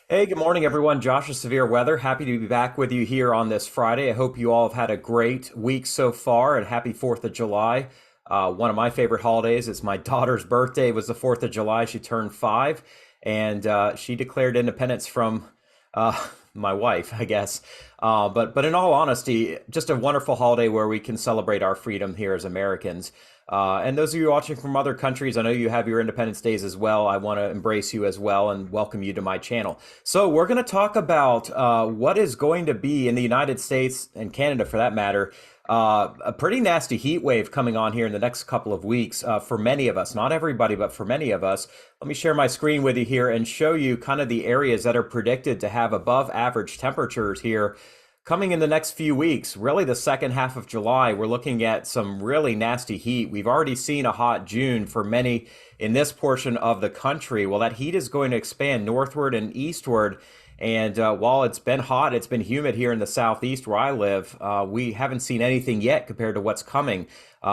Hey, good morning, everyone. Josh of Severe Weather. Happy to be back with you here on this Friday. I hope you all have had a great week so far and happy 4th of July. One of my favorite holidays is my daughter's birthday was the 4th of July. She turned 5 and she declared independence from my wife, I guess. But in all honesty, just a wonderful holiday where we can celebrate our freedom here as Americans. And those of you watching from other countries, I know you have your Independence Days as well. I want to embrace you as well and welcome you to my channel. So we're going to talk about what is going to be in the United States and Canada, for that matter, a pretty nasty heat wave coming on here in the next couple of weeks for many of us. Not everybody, but for many of us. Let me share my screen with you here and show you kind of the areas that are predicted to have above average temperatures here coming in the next few weeks. Really the second half of July, we're looking at some really nasty heat. We've already seen a hot June for many in this portion of the country. Well, that heat is going to expand northward and eastward. And while it's been hot, it's been humid here in the southeast where I live. We haven't seen anything yet compared to what's coming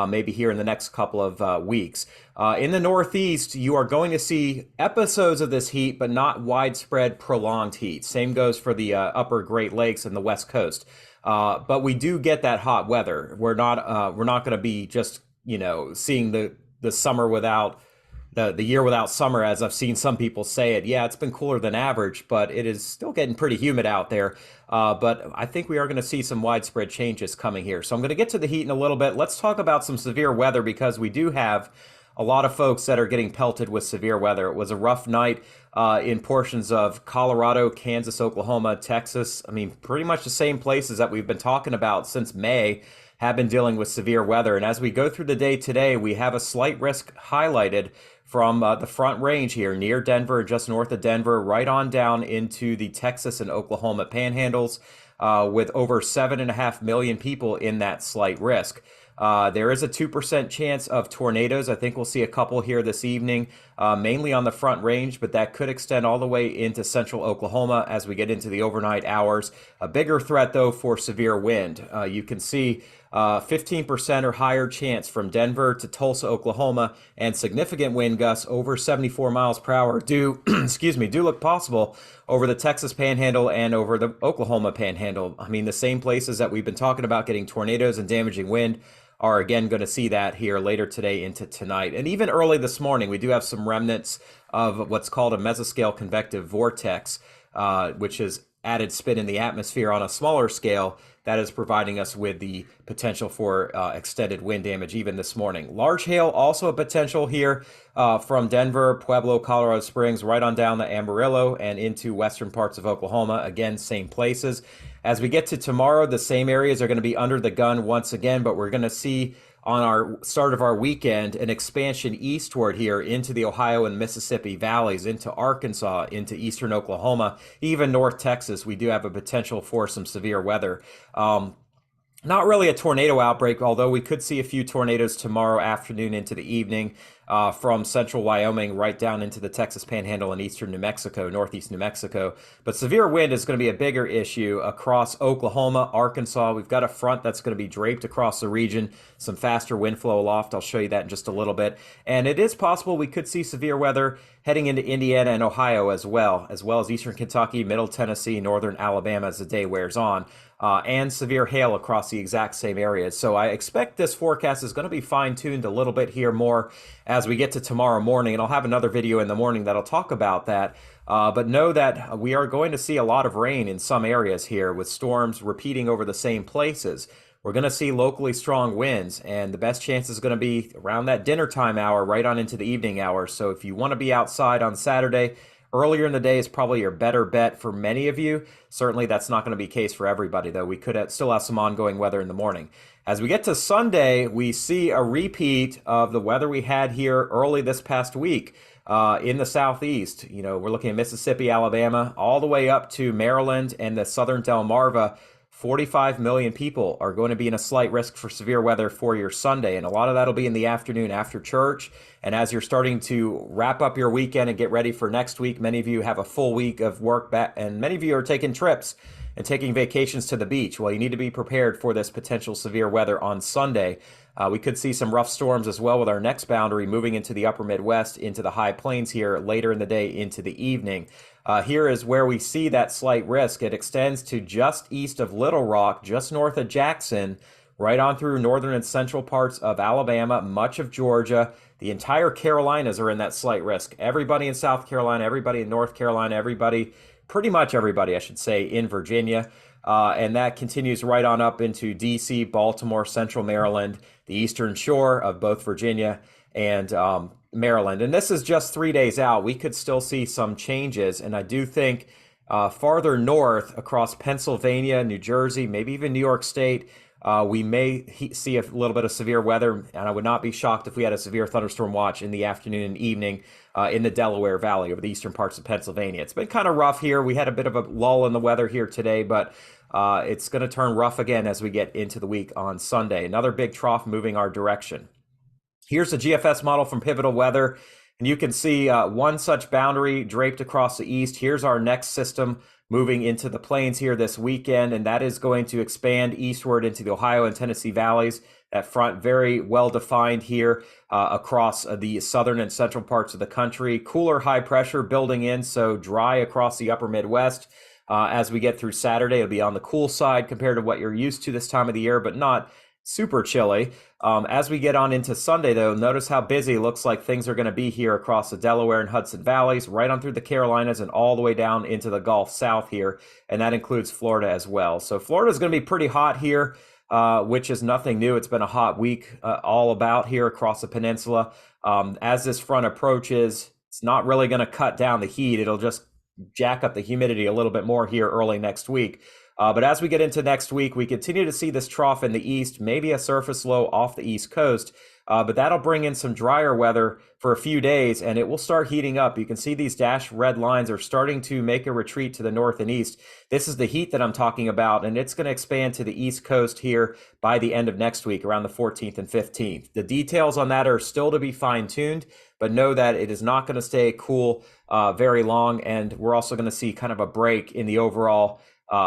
maybe here in the next couple of weeks. In the northeast, you are going to see episodes of this heat, but not widespread prolonged heat. Same goes for the upper Great Lakes and the West Coast. But we do get that hot weather. We're not going to be just, seeing the summer without the year without summer, as I've seen some people say it. Yeah, it's been cooler than average, but it is still getting pretty humid out there. But I think we are going to see some widespread changes coming here. So I'm going to get to the heat in a little bit. Let's talk about some severe weather because we do have a lot of folks that are getting pelted with severe weather. It was a rough night in portions of Colorado, Kansas, Oklahoma, Texas. I mean, pretty much the same places that we've been talking about since May have been dealing with severe weather. And as we go through the day today, we have a slight risk highlighted from the Front Range here near Denver, just north of Denver, right on down into the Texas and Oklahoma panhandles, with over 7.5 million people in that slight risk. There is a 2% chance of tornadoes. I think we'll see a couple here this evening, mainly on the Front Range, but that could extend all the way into central Oklahoma as we get into the overnight hours. A bigger threat, though, for severe wind. You can see 15% or higher chance from Denver to Tulsa, Oklahoma, and significant wind gusts over 74 miles per hour do look possible over the Texas Panhandle and over the Oklahoma Panhandle. I mean, the same places that we've been talking about getting tornadoes and damaging wind are again going to see that here later today into tonight. And even early this morning, we do have some remnants of what's called a mesoscale convective vortex, which is added spin in the atmosphere on a smaller scale that is providing us with the potential for extended wind damage even this morning. Large hail also a potential here from Denver, Pueblo, Colorado Springs, right on down to Amarillo and into western parts of Oklahoma. Again, same places. As we get to tomorrow, the same areas are going to be under the gun once again, but we're going to see on our start of our weekend an expansion eastward here into the Ohio and Mississippi valleys, into Arkansas, into eastern Oklahoma, even North Texas. We do have a potential for some severe weather. Not really a tornado outbreak, although we could see a few tornadoes tomorrow afternoon into the evening from central Wyoming right down into the Texas Panhandle and eastern New Mexico, northeast New Mexico. But severe wind is going to be a bigger issue across Oklahoma, Arkansas. We've got a front that's going to be draped across the region, some faster wind flow aloft. I'll show you that in just a little bit. And it is possible we could see severe weather heading into Indiana and Ohio as well as eastern Kentucky, middle Tennessee, northern Alabama as the day wears on. And severe hail across the exact same areas. So I expect this forecast is going to be fine-tuned a little bit here more as we get to tomorrow morning. And I'll have another video in the morning that'll talk about that. But know that we are going to see a lot of rain in some areas here with storms repeating over the same places. We're going to see locally strong winds, and the best chance is going to be around that dinner time hour, right on into the evening hours. So if you want to be outside on Saturday, earlier in the day is probably your better bet for many of you. Certainly that's not going to be the case for everybody, though. We could still have some ongoing weather in the morning. As we get to Sunday, we see a repeat of the weather we had here early this past week in the southeast. We're looking at Mississippi, Alabama, all the way up to Maryland and the southern Delmarva. 45 million people are going to be in a slight risk for severe weather for your Sunday, and a lot of that will be in the afternoon after church. And as you're starting to wrap up your weekend and get ready for next week, many of you have a full week of work back, and many of you are taking trips and taking vacations to the beach. Well, you need to be prepared for this potential severe weather on Sunday. We could see some rough storms as well with our next boundary moving into the upper Midwest, into the high plains here later in the day into the evening. Here is where we see that slight risk. It extends to just east of Little Rock, just north of Jackson, right on through northern and central parts of Alabama, much of Georgia. The entire Carolinas are in that slight risk. Everybody in South Carolina, everybody in North Carolina, everybody, pretty much everybody, I should say, in Virginia. And that continues right on up into D.C., Baltimore, Central Maryland, the eastern shore of both Virginia and Maryland. And this is just 3 days out. We could still see some changes. And I do think farther north across Pennsylvania, New Jersey, maybe even New York State, we may see a little bit of severe weather. And I would not be shocked if we had a severe thunderstorm watch in the afternoon and evening in the Delaware Valley over the eastern parts of Pennsylvania. It's been kind of rough here. We had a bit of a lull in the weather here today, but it's going to turn rough again as we get into the week on Sunday. Another big trough moving our direction. Here's the GFS model from Pivotal Weather, and you can see one such boundary draped across the east. Here's our next system moving into the plains here this weekend, and that is going to expand eastward into the Ohio and Tennessee valleys. That front very well defined here across the southern and central parts of the country. Cooler high pressure building in, so dry across the upper Midwest. As we get through Saturday, it'll be on the cool side compared to what you're used to this time of the year, but not super chilly. As we get on into Sunday, though, notice how busy it looks like things are going to be here across the Delaware and Hudson valleys, right on through the Carolinas and all the way down into the Gulf South here, and that includes Florida as well. So Florida is going to be pretty hot here, which is nothing new. It's been a hot week all about here across the peninsula. As this front approaches, it's not really going to cut down the heat. It'll just jack up the humidity a little bit more here early next week. But as we get into next week, we continue to see this trough in the east, maybe a surface low off the east coast, but that'll bring in some drier weather for a few days, and it will start heating up. You can see these dashed red lines are starting to make a retreat to the north and east. This is the heat that I'm talking about, and it's going to expand to the east coast here by the end of next week, around the 14th and 15th. The details on that are still to be fine-tuned, but know that it is not going to stay cool very long, and we're also going to see kind of a break in the overall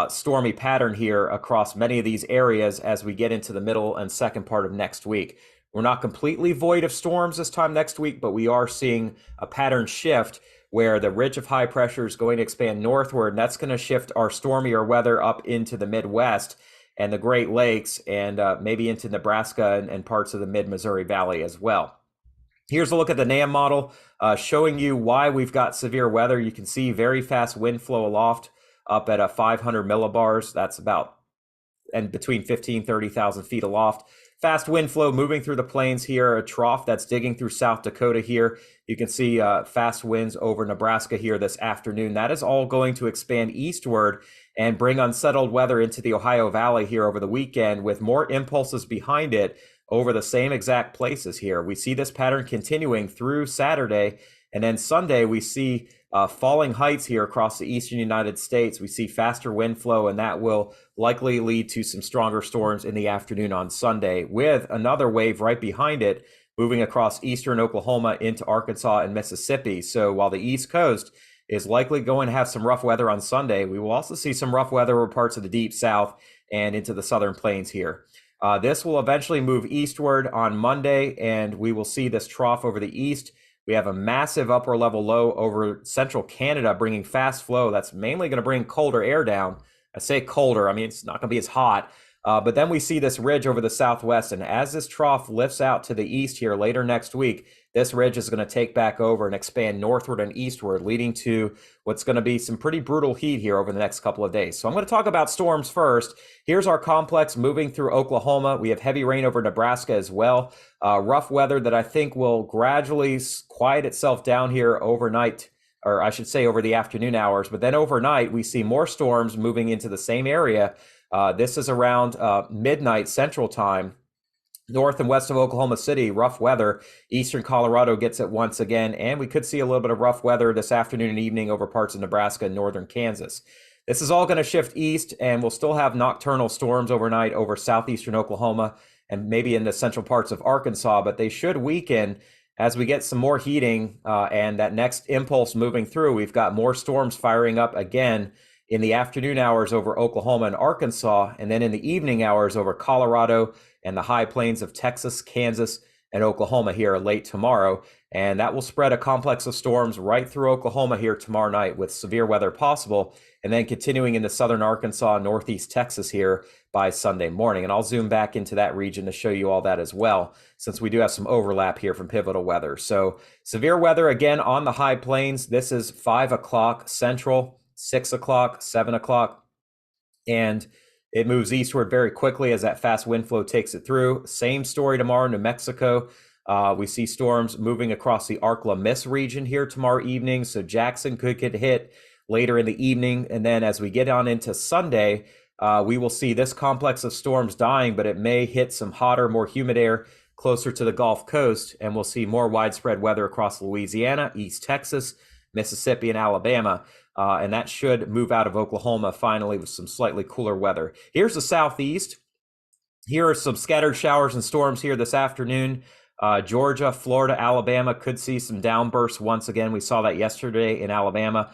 stormy pattern here across many of these areas as we get into the middle and second part of next week. We're not completely void of storms this time next week, but we are seeing a pattern shift where the ridge of high pressure is going to expand northward, and that's going to shift our stormier weather up into the Midwest and the Great Lakes and maybe into Nebraska and parts of the mid-Missouri Valley as well. Here's a look at the NAM model showing you why we've got severe weather. You can see very fast wind flow aloft up at 500 millibars. That's about and between 15, 30,000 feet aloft. Fast wind flow moving through the plains here, a trough that's digging through South Dakota here. You can see fast winds over Nebraska here this afternoon. That is all going to expand eastward and bring unsettled weather into the Ohio Valley here over the weekend with more impulses behind it over the same exact places here. We see this pattern continuing through Saturday, and then Sunday we see falling heights here across the eastern United States. We see faster wind flow, and that will likely lead to some stronger storms in the afternoon on Sunday, with another wave right behind it moving across eastern Oklahoma into Arkansas and Mississippi. So while the East Coast is likely going to have some rough weather on Sunday, we will also see some rough weather over parts of the deep south and into the southern plains here. This will eventually move eastward on Monday, and we will see this trough over the east. We have a massive upper level low over central Canada, bringing fast flow. That's mainly going to bring colder air down. I say colder, I mean, it's not going to be as hot. But then we see this ridge over the southwest. And as this trough lifts out to the east here later next week, this ridge is going to take back over and expand northward and eastward, leading to what's going to be some pretty brutal heat here over the next couple of days. So I'm going to talk about storms first. Here's our complex moving through Oklahoma. We have heavy rain over Nebraska as well. Rough weather that I think will gradually quiet itself down here overnight, or I should say over the afternoon hours. But then overnight, we see more storms moving into the same area. This is around midnight Central Time. North and west of Oklahoma City, rough weather. Eastern Colorado gets it once again, and we could see a little bit of rough weather this afternoon and evening over parts of Nebraska and northern Kansas. This is all going to shift east, and we'll still have nocturnal storms overnight over southeastern Oklahoma and maybe in the central parts of Arkansas, but they should weaken as we get some more heating and that next impulse moving through. We've got more storms firing up again in the afternoon hours over Oklahoma and Arkansas, and then in the evening hours over Colorado and the high plains of Texas, Kansas, and Oklahoma here late tomorrow. and that will spread a complex of storms right through Oklahoma here tomorrow night with severe weather possible, and then continuing into southern Arkansas, northeast Texas here by Sunday morning. And I'll zoom back into that region to show you all that as well, since we do have some overlap here from pivotal weather. So severe weather again on the high plains. This is 5 o'clock central, 6 o'clock, 7 o'clock, and it moves eastward very quickly as that fast wind flow takes it through. Same story tomorrow, New Mexico. We see storms moving across the Ark-La-Miss region here tomorrow evening. So Jackson could get hit later in the evening. And then as we get on into Sunday, we will see this complex of storms dying, but it may hit some hotter, more humid air closer to the Gulf Coast. And we'll see more widespread weather across Louisiana, East Texas, Mississippi, and Alabama. And that should move out of Oklahoma finally with some slightly cooler weather. Here's the southeast. Here are some scattered showers and storms here this afternoon. Georgia, Florida, Alabama could see some downbursts once again. We saw that yesterday in Alabama.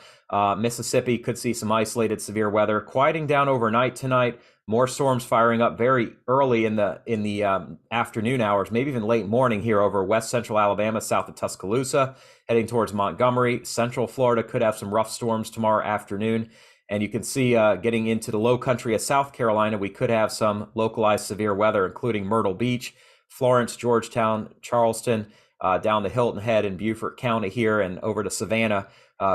Mississippi could see some isolated severe weather. Quieting down overnight tonight. More storms firing up very early in the afternoon hours, maybe even late morning here over west central Alabama, south of Tuscaloosa, heading towards Montgomery. Central Florida could have some rough storms tomorrow afternoon. And you can see getting into the low country of South Carolina, we could have some localized severe weather, including Myrtle Beach, Florence, Georgetown, Charleston, down to Hilton Head and Beaufort County here and over to Savannah.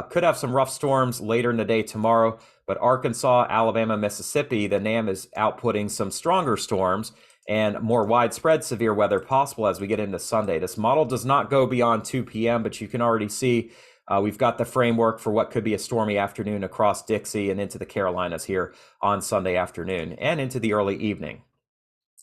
Could have some rough storms later in the day tomorrow, but Arkansas, Alabama, Mississippi, the NAM is outputting some stronger storms and more widespread severe weather possible as we get into Sunday. This model does not go beyond 2 p.m., but you can already see we've got the framework for what could be a stormy afternoon across Dixie and into the Carolinas here on Sunday afternoon and into the early evening.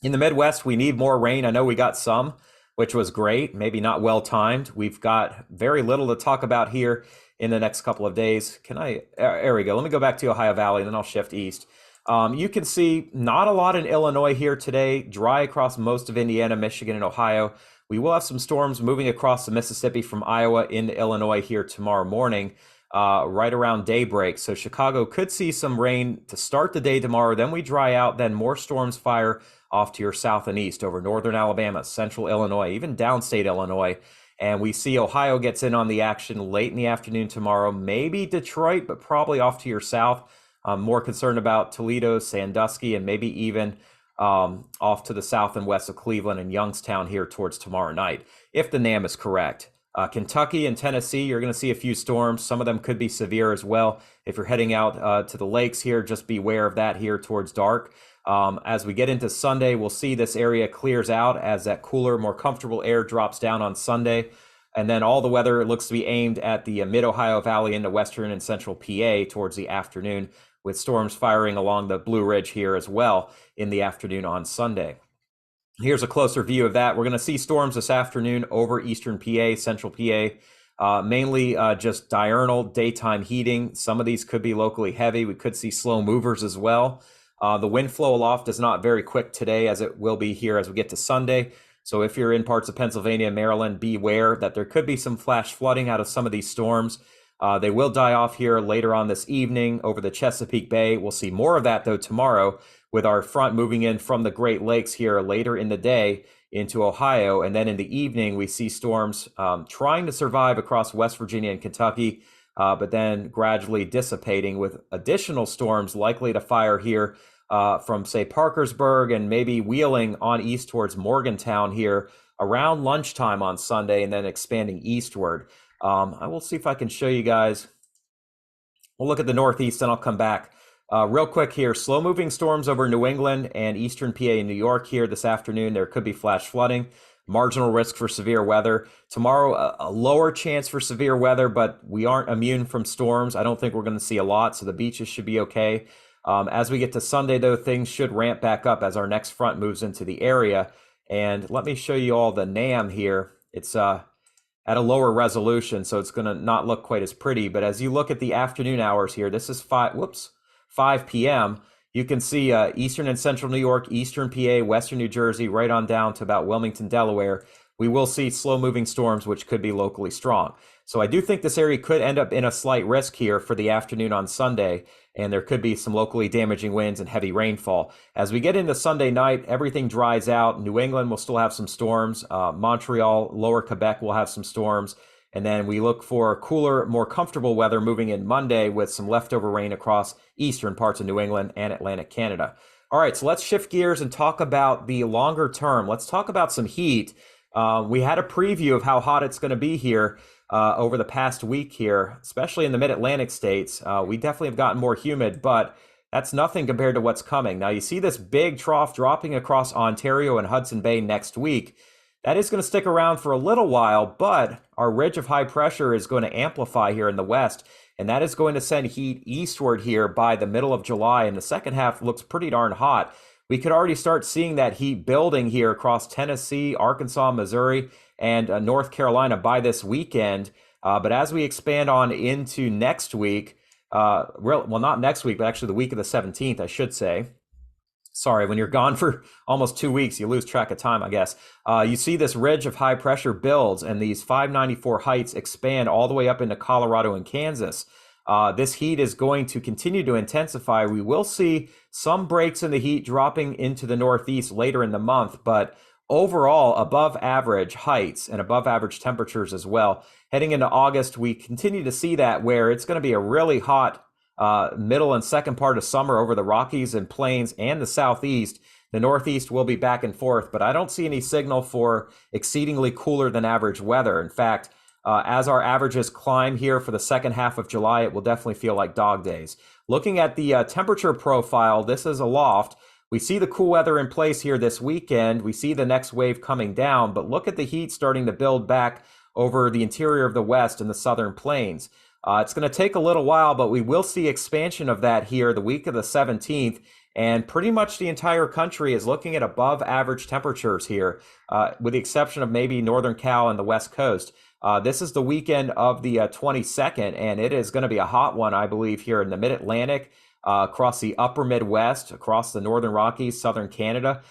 In the Midwest, we need more rain. I know we got some, which was great, maybe not well timed. We've got very little to talk about here in the next couple of days. There we go. Let me go back to Ohio Valley, and then I'll shift east. You can see not a lot in Illinois here today, dry across most of Indiana, Michigan, and Ohio. We will have some storms moving across the Mississippi from Iowa into Illinois here tomorrow morning, right around daybreak. So Chicago could see some rain to start the day tomorrow. Then we dry out, then more storms fire off to your south and east over northern Alabama, central Illinois, even downstate Illinois. And we see Ohio gets in on the action late in the afternoon tomorrow, maybe Detroit, but probably off to your south. I'm more concerned about Toledo, Sandusky, and maybe even off to the south and west of Cleveland and Youngstown here towards tomorrow night, if the NAM is correct. Kentucky and Tennessee, you're going to see a few storms. Some of them could be severe as well. If you're heading out to the lakes here, just beware of that here towards dark. As we get into Sunday, we'll see this area clears out as that cooler, more comfortable air drops down on Sunday. And then all the weather looks to be aimed at the mid-Ohio Valley into western and central PA towards the afternoon, with storms firing along the Blue Ridge here as well in the afternoon on Sunday. Here's a closer view of that. We're going to see storms this afternoon over eastern PA, central PA, mainly just diurnal daytime heating. Some of these could be locally heavy. We could see slow movers as well. The wind flow aloft is not very quick today, as it will be here as we get to Sunday. So if you're in parts of Pennsylvania and Maryland, beware that there could be some flash flooding out of some of these storms. They will die off here later on this evening over the Chesapeake Bay. We'll see more of that, though, tomorrow with our front moving in from the Great Lakes here later in the day into Ohio. And then in the evening, we see storms trying to survive across West Virginia and Kentucky, but then gradually dissipating with additional storms likely to fire here from, say, Parkersburg and maybe Wheeling on east towards Morgantown here around lunchtime on Sunday and then expanding eastward. I will see if I can show you guys. We'll look at the Northeast and I'll come back. Real quick here, slow moving storms over New England and eastern PA and New York here this afternoon. There could be flash flooding, marginal risk for severe weather. Tomorrow, a lower chance for severe weather, but we aren't immune from storms. I don't think we're going to see a lot, so the beaches should be okay. As we get to Sunday, though, things should ramp back up as our next front moves into the area. And let me show you all the NAM here. It's at a lower resolution, so it's going to not look quite as pretty. But as you look at the afternoon hours here, this is 5 p.m. You can see eastern and central New York, eastern PA, western New Jersey, right on down to about Wilmington, Delaware. we will see slow moving storms, which could be locally strong. So I do think this area could end up in a slight risk here for the afternoon on Sunday, and there could be some locally damaging winds and heavy rainfall. As we get into Sunday night, everything dries out. New England will still have some storms. Montreal, lower Quebec will have some storms. And then we look for cooler, more comfortable weather moving in Monday with some leftover rain across eastern parts of New England and Atlantic Canada. All right, so let's shift gears and talk about the longer term. Let's talk about some heat. We had a preview of how hot it's going to be here over the past week here, especially in the mid-Atlantic states. We definitely have gotten more humid, but that's nothing compared to what's coming. Now, you see this big trough dropping across Ontario and Hudson Bay next week. That is going to stick around for a little while, but our ridge of high pressure is going to amplify here in the west, and that is going to send heat eastward here by the middle of July, and the second half looks pretty darn hot. We could already start seeing that heat building here across Tennessee, Arkansas, Missouri, and North Carolina by this weekend. But as we expand on into next week, well, not next week, but actually the week of the 17th, I should say. Sorry, when you're gone for almost 2 weeks, you lose track of time, I guess. You see this ridge of high pressure builds, and these 594 heights expand all the way up into Colorado and Kansas. This heat is going to continue to intensify. We will see some breaks in the heat dropping into the northeast later in the month, but overall above average heights and above average temperatures as well. Heading into August, we continue to see that where it's going to be a really hot middle and second part of summer over the Rockies and Plains and the Southeast. The Northeast will be back and forth, but I don't see any signal for exceedingly cooler than average weather. In fact, as our averages climb here for the second half of July, it will definitely feel like dog days. Looking at the temperature profile, this is aloft. We see the cool weather in place here this weekend. We see the next wave coming down, but look at the heat starting to build back over the interior of the West and the Southern Plains. It's going to take a little while, but we will see expansion of that here the week of the 17th, and pretty much the entire country is looking at above average temperatures here, with the exception of maybe Northern Cal and the West Coast. This is the weekend of the 22nd, and it is going to be a hot one, I believe, here in the Mid-Atlantic, across the upper Midwest, across the Northern Rockies, Southern Canada.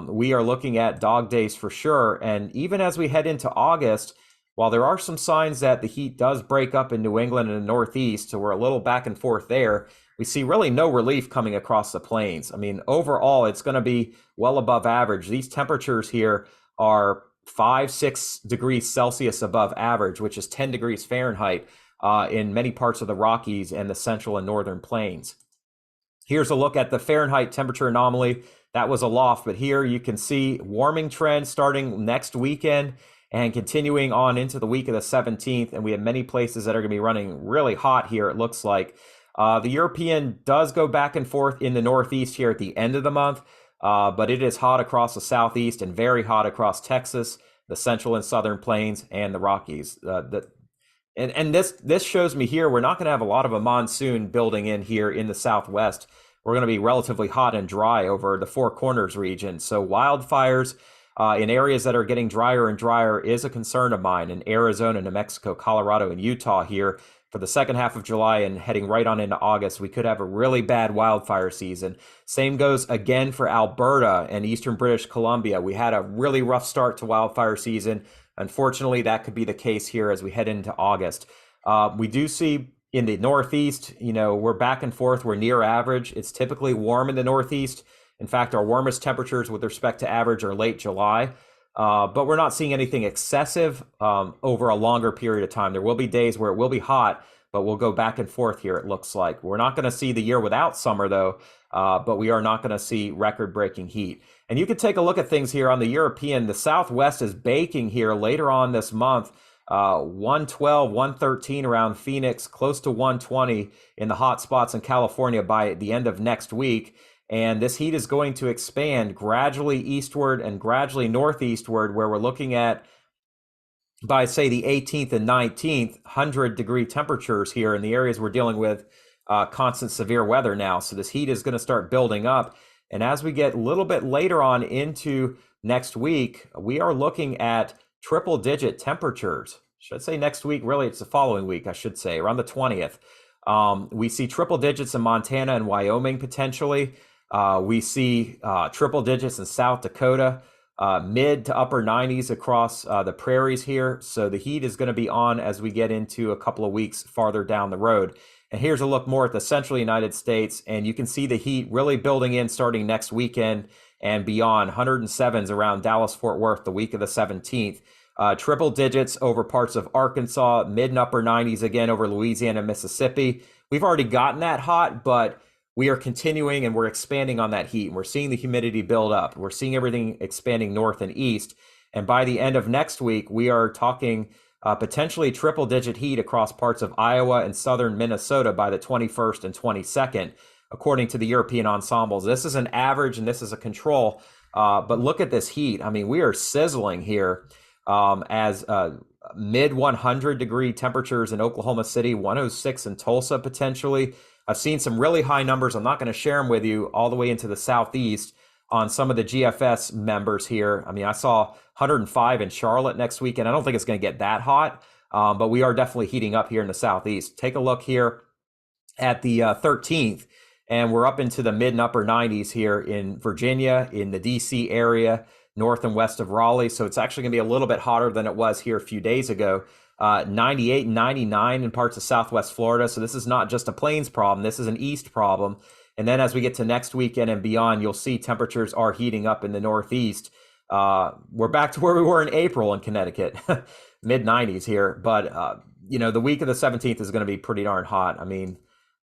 We are looking at dog days for sure, and even as we head into August, while there are some signs that the heat does break up in New England and the Northeast, so we're a little back and forth there, we see really no relief coming across the plains. I mean, overall, it's going to be well above average. These temperatures here are 5-6 degrees Celsius above average, which is 10 degrees Fahrenheit in many parts of the Rockies and the central and northern plains. Here's a look at the Fahrenheit temperature anomaly. That was aloft, but here you can see warming trend starting next weekend and continuing on into the week of the 17th. And we have many places that are going to be running really hot here, it looks like. The European does go back and forth in the Northeast here at the end of the month, but it is hot across the Southeast and very hot across Texas, the Central and Southern Plains, and the Rockies. And this shows me here we're not going to have a lot of a monsoon building in here in the Southwest. We're going to be relatively hot and dry over the Four Corners region. So wildfires in areas that are getting drier and drier is a concern of mine in Arizona, New Mexico, Colorado, and Utah here for the second half of July and heading right on into August. We could have a really bad wildfire season. Same goes again for Alberta and eastern British Columbia. We had a really rough start to wildfire season. Unfortunately, that could be the case here as we head into August. We do see in the Northeast, we're back and forth. We're near average. It's typically warm in the Northeast. In fact, our warmest temperatures with respect to average are late July, but we're not seeing anything excessive over a longer period of time. There will be days where it will be hot, but we'll go back and forth here, it looks like. We're not going to see the year without summer, though, but we are not going to see record-breaking heat. And you can take a look at things here on the European. The Southwest is baking here later on this month. 112, 113 around Phoenix, close to 120 in the hot spots in California by the end of next week. And this heat is going to expand gradually eastward and gradually northeastward, where we're looking at, by say the 18th and 19th, 100-degree temperatures here in the areas we're dealing with constant severe weather now. So this heat is going to start building up. And as we get a little bit later on into next week, we are looking at triple-digit temperatures. Should say next week, really it's the following week, I should say, around the 20th. We see triple digits in Montana and Wyoming potentially. We see triple digits in South Dakota. mid to upper 90s across the prairies here. So the heat is going to be on as we get into a couple of weeks farther down the road. And here's a look more at the central United States, and you can see the heat really building in starting next weekend and beyond. 107s around Dallas-Fort Worth the week of the 17th. Triple digits over parts of Arkansas, mid and upper 90s again over Louisiana and Mississippi. We've already gotten that hot, but we are continuing and we're expanding on that heat. We're seeing the humidity build up. We're seeing everything expanding north and east. And by the end of next week, we are talking potentially triple digit heat across parts of Iowa and southern Minnesota by the 21st and 22nd, according to the European ensembles. This is an average and this is a control. But look at this heat. I mean, we are sizzling here as mid 100 degree temperatures in Oklahoma City, 106 in Tulsa potentially. I've seen some really high numbers. I'm not going to share them with you all the way into the southeast on some of the GFS members here. I mean, I saw 105 in Charlotte next week, and I don't think it's going to get that hot, but we are definitely heating up here in the southeast. Take a look here at the 13th, and we're up into the mid and upper 90s here in Virginia, in the DC area, north and west of Raleigh. So it's actually going to be a little bit hotter than it was here a few days ago. 98 and 99 in parts of Southwest Florida. So this is not just a plains problem. This is an east problem. And then as we get to next weekend and beyond, you'll see temperatures are heating up in the Northeast. We're back to where we were in April in Connecticut, mid 90s here. But, the week of the 17th is going to be pretty darn hot. I mean,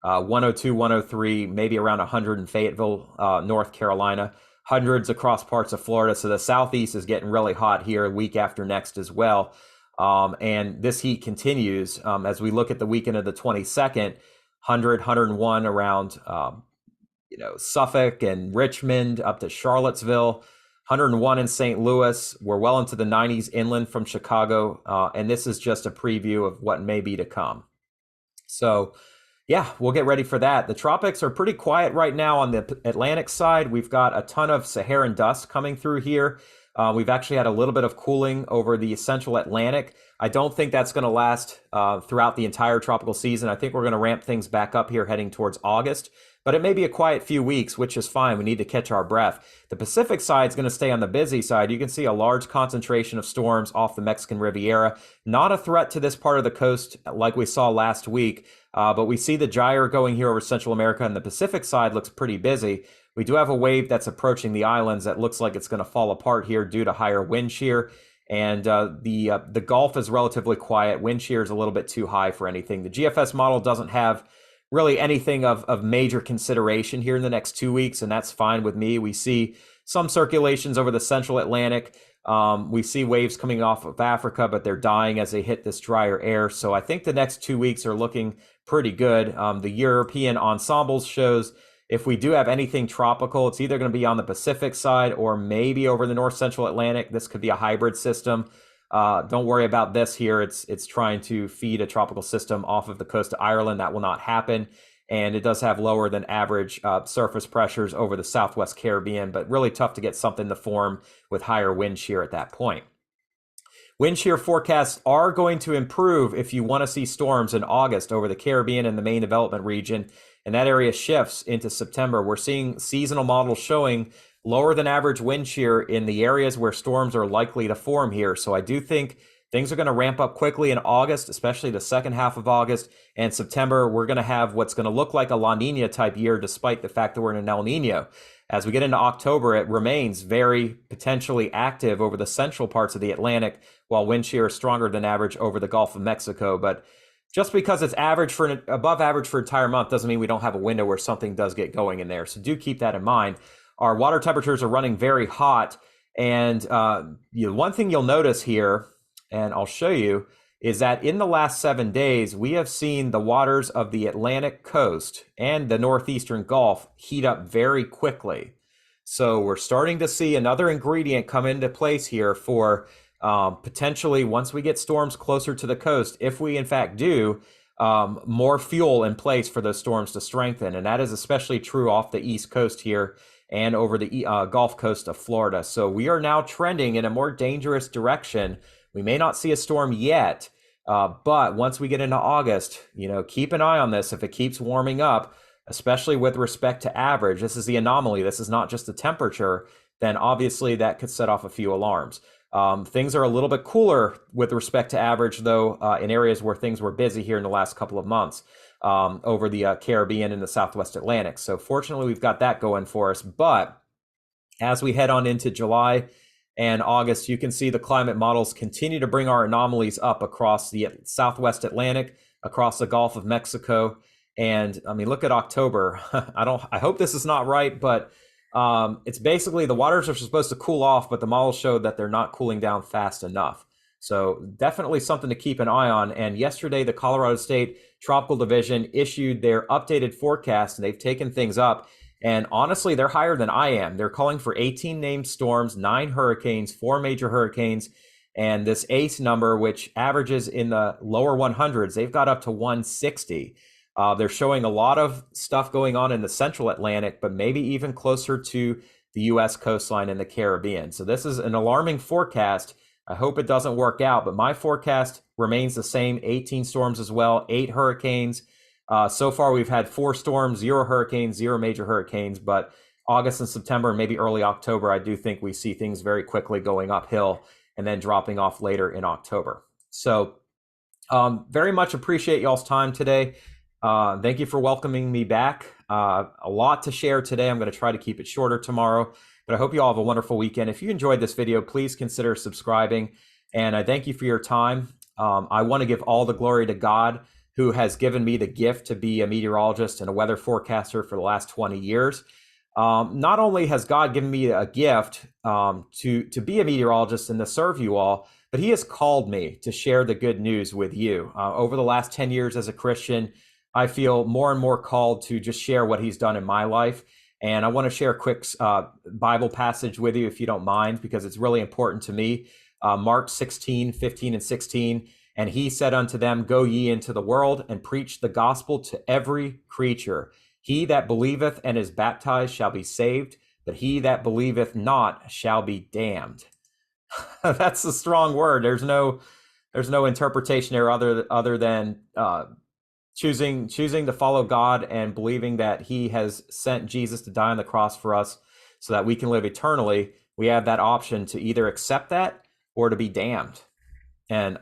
102, 103, maybe around 100 in Fayetteville, North Carolina, hundreds across parts of Florida. So the Southeast is getting really hot here a week after next as well. And this heat continues as we look at the weekend of the 22nd, 100, 101 around, Suffolk and Richmond up to Charlottesville, 101 in St. Louis. We're well into the 90s inland from Chicago. And this is just a preview of what may be to come. So yeah, we'll get ready for that. The tropics are pretty quiet right now on the Atlantic side. We've got a ton of Saharan dust coming through here. We've actually had a little bit of cooling over the central Atlantic. I don't think that's going to last throughout the entire tropical season. I think we're going to ramp things back up here heading towards August, but it may be a quiet few weeks, which is fine. We need to catch our breath. The Pacific side is going to stay on the busy side. You can see a large concentration of storms off the Mexican Riviera. Not a threat to this part of the coast like we saw last week, but we see the gyre going here over Central America, and the Pacific side looks pretty busy. We do have a wave that's approaching the islands that looks like it's going to fall apart here due to higher wind shear. And the Gulf is relatively quiet. Wind shear is a little bit too high for anything. The GFS model doesn't have really anything of major consideration here in the next 2 weeks, and that's fine with me. We see some circulations over the central Atlantic. We see waves coming off of Africa, but they're dying as they hit this drier air. So I think the next 2 weeks are looking pretty good. The European ensembles shows if we do have anything tropical, it's either going to be on the Pacific side or maybe over the north central Atlantic. This could be a hybrid system. Don't worry about this here. It's trying to feed a tropical system off of the coast of Ireland. That will not happen. And it does have lower than average surface pressures over the Southwest Caribbean, but really tough to get something to form with higher wind shear at that point. Wind shear forecasts are going to improve if you want to see storms in August over the Caribbean and the main development region. And that area shifts into September. We're seeing seasonal models showing lower than average wind shear in the areas where storms are likely to form here. So I do think things are going to ramp up quickly in August, especially the second half of August. And September, we're going to have what's going to look like a La Nina type year, despite the fact that we're in an El Nino. As we get into October, it remains very potentially active over the central parts of the Atlantic, while wind shear is stronger than average over the Gulf of Mexico. But just because it's above average for an entire month doesn't mean we don't have a window where something does get going in there. So do keep that in mind. Our water temperatures are running very hot. And one thing you'll notice here, and I'll show you, is that in the last 7 days, we have seen the waters of the Atlantic coast and the northeastern Gulf heat up very quickly. So we're starting to see another ingredient come into place here for potentially, once we get storms closer to the coast, if we in fact do, more fuel in place for those storms to strengthen. And that is especially true off the East Coast here and over the Gulf Coast of Florida. So we are now trending in a more dangerous direction. We may not see a storm yet, but once we get into August, keep an eye on this. If it keeps warming up, especially with respect to average, this is the anomaly. This is not just the temperature. then obviously that could set off a few alarms. Things are a little bit cooler with respect to average, though, in areas where things were busy here in the last couple of months over the Caribbean and the Southwest Atlantic. So fortunately, we've got that going for us. But as we head on into July and August, you can see the climate models continue to bring our anomalies up across the Southwest Atlantic, across the Gulf of Mexico. And I mean, look at October. I hope this is not right, but it's basically the waters are supposed to cool off, but the models showed that they're not cooling down fast enough. So definitely something to keep an eye on. And yesterday, the Colorado State Tropical Division issued their updated forecast, and they've taken things up. And honestly, they're higher than I am. They're calling for 18 named storms, 9 hurricanes, 4 major hurricanes, and this ACE number, which averages in the lower 100s, they've got up to 160. They're showing a lot of stuff going on in the central Atlantic, but maybe even closer to the U.S. coastline in the Caribbean. So this is an alarming forecast. I hope it doesn't work out, but my forecast remains the same, 18 storms as well, 8 hurricanes. So far, we've had 4 storms, 0 hurricanes, 0 major hurricanes, but August and September and maybe early October, I do think we see things very quickly going uphill and then dropping off later in October. So very much appreciate y'all's time today. Thank you for welcoming me back. A lot to share today. I'm going to try to keep it shorter tomorrow, but I hope you all have a wonderful weekend. If you enjoyed this video, please consider subscribing, and I thank you for your time. I want to give all the glory to God, who has given me the gift to be a meteorologist and a weather forecaster for the last 20 years. Not only has God given me a gift to be a meteorologist and to serve you all, but he has called me to share the good news with you. Over the last 10 years as a Christian, I feel more and more called to just share what he's done in my life. And I want to share a quick Bible passage with you, if you don't mind, because it's really important to me. Mark 16, 15 and 16. And he said unto them, Go ye into the world and preach the gospel to every creature. He that believeth and is baptized shall be saved, but he that believeth not shall be damned. That's a strong word. There's no interpretation there other than choosing to follow God and believing that he has sent Jesus to die on the cross for us so that we can live eternally. We have that option to either accept that or to be damned. And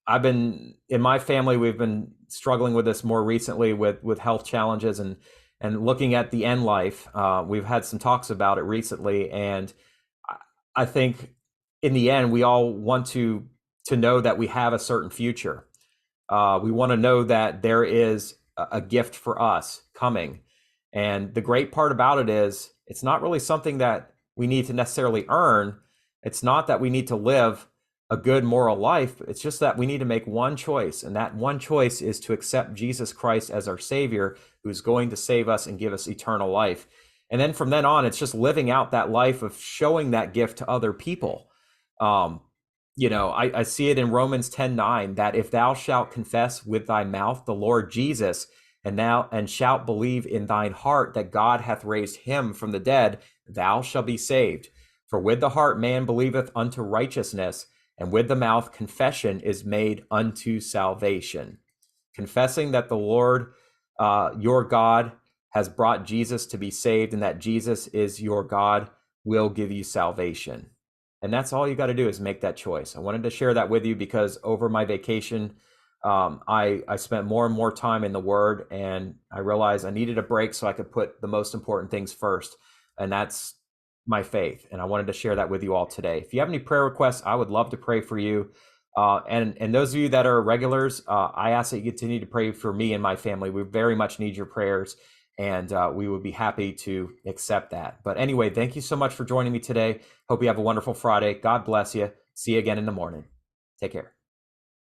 I've been, in my family, we've been struggling with this more recently with health challenges and looking at the end life. We've had some talks about it recently, and I think in the end, we all want to know that we have a certain future. We want to know that there is a gift for us coming. And the great part about it is it's not really something that we need to necessarily earn. It's not that we need to live a good moral life. It's just that we need to make one choice, and that one choice is to accept Jesus Christ as our Savior, who's going to save us and give us eternal life. And then from then on, it's just living out that life of showing that gift to other people. I see it in Romans 10:9 that if thou shalt confess with thy mouth the Lord Jesus, and shalt believe in thine heart that God hath raised him from the dead, thou shalt be saved. For with the heart man believeth unto righteousness, and with the mouth confession is made unto salvation. Confessing that the Lord, your God, has brought Jesus to be saved and that Jesus is your God will give you salvation. And that's all you got to do is make that choice. I wanted to share that with you because over my vacation, I spent more and more time in the Word, and I realized I needed a break so I could put the most important things first. And that's my faith, and I wanted to share that with you all today. If you have any prayer requests, I would love to pray for you. And those of you that are regulars, I ask that you continue to pray for me and my family. We very much need your prayers, and we would be happy to accept that. But anyway, thank you so much for joining me today. Hope you have a wonderful Friday. God bless you. See you again in the morning. Take care.